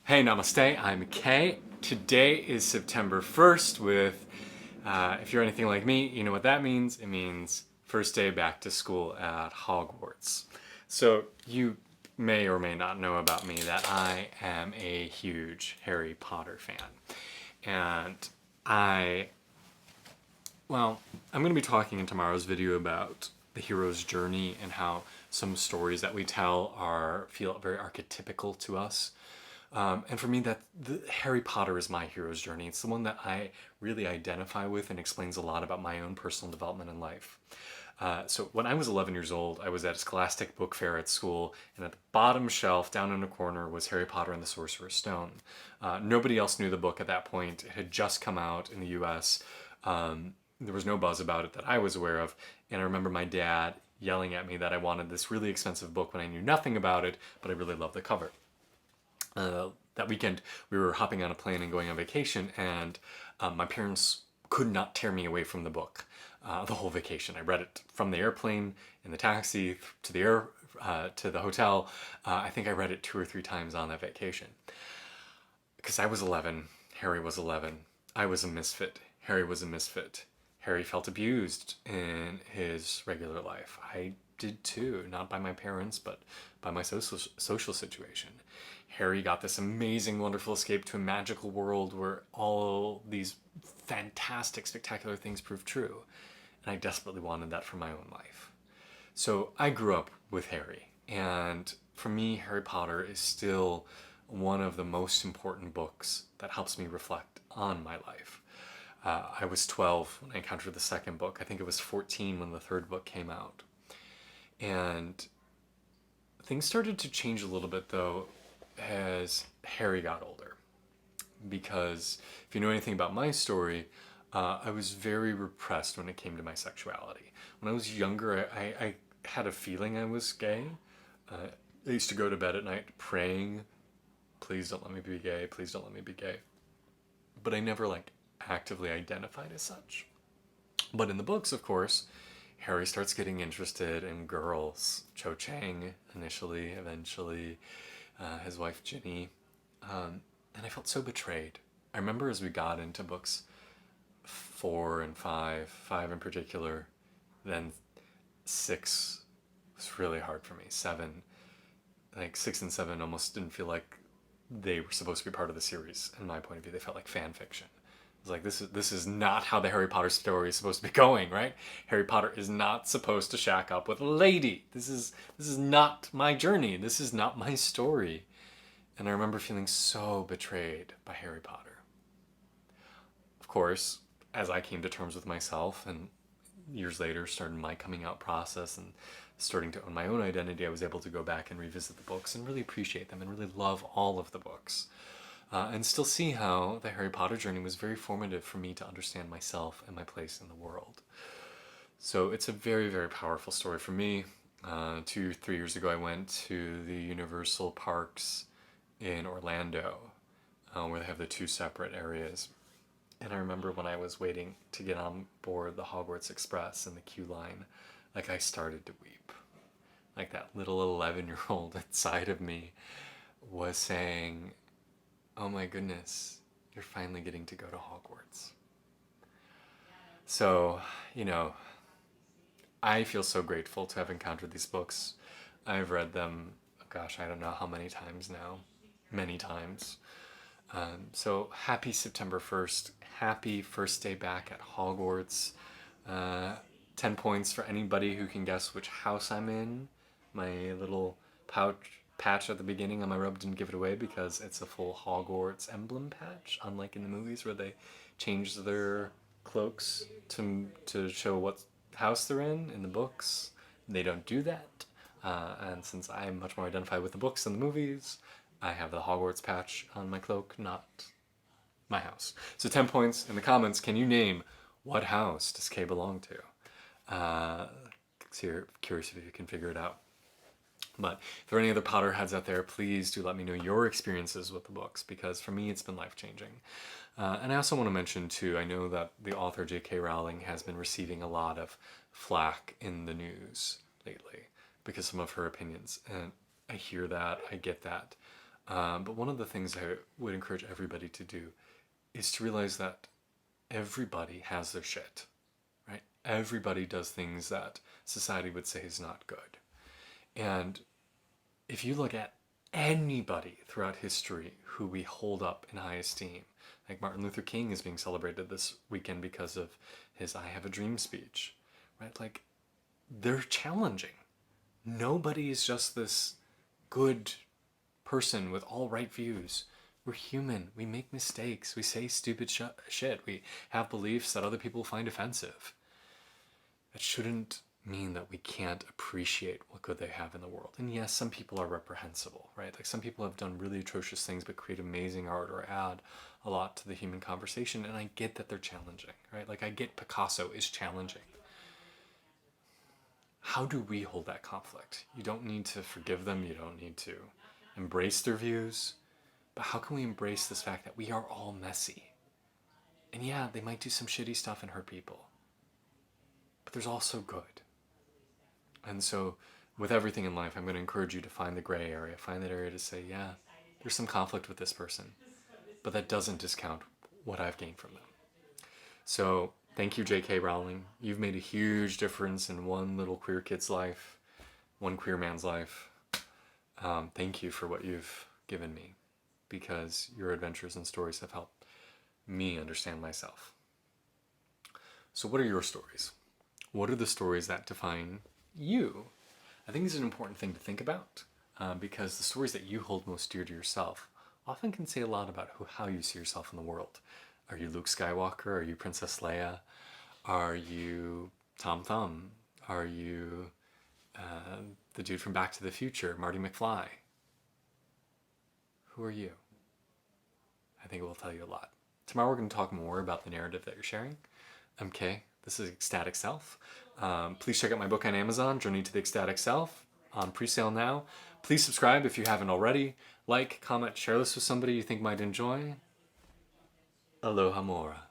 Hey, namaste, I'm Kay. Today is September 1st if you're anything like me, you know what that means. It means first day back to school at Hogwarts. So you may or may not know about me that I am a huge Harry Potter fan. And I, well, I'm going to be talking in tomorrow's video about the hero's journey and how some stories that we tell feel very archetypical to us. And for me, that Harry Potter is my hero's journey. It's the one that I really identify with and explains a lot about my own personal development in life. So when I was 11 years old, I was at a Scholastic book fair at school, and at the bottom shelf, down in a corner, was Harry Potter and the Sorcerer's Stone. Nobody else knew the book at that point. It had just come out in the U.S. There was no buzz about it that I was aware of, and I remember my dad yelling at me that I wanted this really expensive book when I knew nothing about it, but I really loved the cover. That weekend, we were hopping on a plane and going on vacation, and my parents could not tear me away from the book the whole vacation. I read it from the airplane, in the taxi, to the hotel. I think I read it 2 or 3 times on that vacation. Because I was 11, Harry was 11. I was a misfit. Harry was a misfit. Harry felt abused in his regular life. I did too, not by my parents, but by my social situation. Harry got this amazing, wonderful escape to a magical world where all these fantastic, spectacular things proved true. And I desperately wanted that for my own life. So I grew up with Harry. And for me, Harry Potter is still one of the most important books that helps me reflect on my life. I was 12 when I encountered the second book. I think it was 14 when the third book came out. And things started to change a little bit, though, as Harry got older. Because if you know anything about my story, I was very repressed when it came to my sexuality. When I was younger, I had a feeling I was gay. I used to go to bed at night praying, please don't let me be gay, please don't let me be gay. But I never actively identified as such. But in the books, of course, Harry starts getting interested in girls. Cho Chang initially, eventually, his wife Ginny. And I felt so betrayed. I remember as we got into books 4 and 5 in particular, then 6 was really hard for me. 7, 6 and 7 almost didn't feel like they were supposed to be part of the series. In my point of view, they felt like fan fiction. It was like, this is not how the Harry Potter story is supposed to be going, right? Harry Potter is not supposed to shack up with a lady. This is not my journey. This is not my story. And I remember feeling so betrayed by Harry Potter. Of course, as I came to terms with myself and years later started my coming out process and starting to own my own identity, I was able to go back and revisit the books and really appreciate them and really love all of the books. And still see how the Harry Potter journey was very formative for me to understand myself and my place in the world. So it's a very, very powerful story for me. 2 or 3 years ago, I went to the Universal Parks in Orlando, where they have the 2 separate areas. And I remember when I was waiting to get on board the Hogwarts Express in the queue line, I started to weep. That little 11-year-old inside of me was saying, oh my goodness, you're finally getting to go to Hogwarts. So, I feel so grateful to have encountered these books. I've read them, gosh, I don't know how many times now. Many times. So happy September 1st. Happy first day back at Hogwarts. 10 points for anybody who can guess which house I'm in. My little patch at the beginning on my robe didn't give it away because it's a full Hogwarts emblem patch, unlike in the movies where they change their cloaks to show what house they're in. In the books, they don't do that. And since I'm much more identified with the books than the movies, I have the Hogwarts patch on my cloak, not my house. So 10 points in the comments. Can you name what house does Kay belong to? Curious if you can figure it out. But if there are any other Potterheads out there, please do let me know your experiences with the books, because for me it's been life-changing. And I also want to mention too, I know that the author J.K. Rowling has been receiving a lot of flack in the news lately because some of her opinions. And I hear that, I get that. But one of the things I would encourage everybody to do is to realize that everybody has their shit, right? Everybody does things that society would say is not good. And if you look at anybody throughout history who we hold up in high esteem, like Martin Luther King is being celebrated this weekend because of his I Have a Dream speech, right? Like, they're challenging. Nobody is just this good person with all right views. We're human. We make mistakes. We say stupid shit. We have beliefs that other people find offensive. That shouldn't mean that we can't appreciate what good they have in the world. And yes, some people are reprehensible, right? Like, some people have done really atrocious things but create amazing art or add a lot to the human conversation. And I get that they're challenging, right? Like, I get Picasso is challenging. How do we hold that conflict? You don't need to forgive them. You don't need to embrace their views. But how can we embrace this fact that we are all messy? And yeah, they might do some shitty stuff and hurt people. But there's also good. And so with everything in life, I'm going to encourage you to find the gray area. Find that area to say, yeah, there's some conflict with this person. But that doesn't discount what I've gained from them. So thank you, J.K. Rowling. You've made a huge difference in one little queer kid's life, one queer man's life. Thank you for what you've given me, because your adventures and stories have helped me understand myself. So what are your stories? What are the stories that define you? I think this is an important thing to think about, because the stories that you hold most dear to yourself often can say a lot about how you see yourself in the world. Are you Luke Skywalker? Are you Princess Leia? Are you Tom Thumb? Are you the dude from Back to the Future, Marty McFly? Who are you? I think it will tell you a lot. Tomorrow we're going to talk more about the narrative that you're sharing. Okay, this is Ecstatic Self. Please check out my book on Amazon, Journey to the Ecstatic Self, on pre-sale now. Please subscribe if you haven't already. Like, comment, share this with somebody you think might enjoy. Aloha Mora.